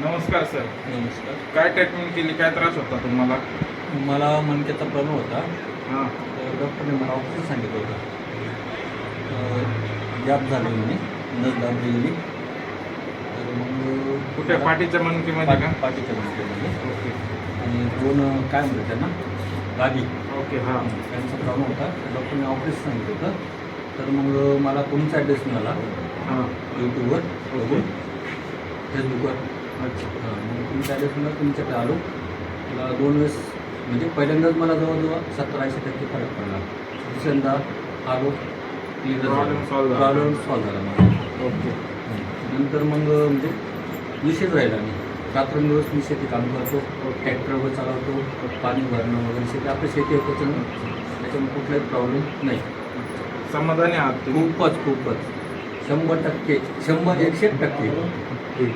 नमस्कार सर. नमस्कार. काय ट्रीटमेंट केली, काय त्रास होता तुम्हाला? मला मणक्याचा प्रॉब्लेम होता. हां. तर डॉक्टरने मला ऑपरेशन सांगितलं होतं. गॅप झाली म्हणे, नस दाबलेली. तर मग कुठे पाठीच्या मणकेमध्ये का? पाठीच्या मणक्यामध्ये. ओके आणि दोन काय म्हणतात त्यांना गादी, ओके. हां त्यांचा प्रॉब्लेम होता. डॉक्टरने ऑपरेशन सांगितलं होतं. तर मग मला तुमचा ॲड्रेस मिळाला हां. यूट्यूबवर, ओके. फेसबुकवर. अच्छा. मग तुमच्या ॲड्रेस मिळाला, तुमच्याकडे आलो. मला 2 वेळेस म्हणजे पहिल्यांदाच मला जवळजवळ 70-80% फरक पडला. दुसऱ्यांदा आलो, Problem solve झाला. प्रॉब्लेम सॉल्व झाला माझा. ओके. नंतर मग म्हणजे विषयच राहिला नाही. रात्रंदिवस मी शेती काम करतो, ट्रॅक्टरवर चालवतो, पाणी भरणं वगैरे शेती आपली शेती आहे त्याच्यामुळे कुठलाही प्रॉब्लेम नाही. समाधानी आहात तुम्ही? खूपच 100% 101%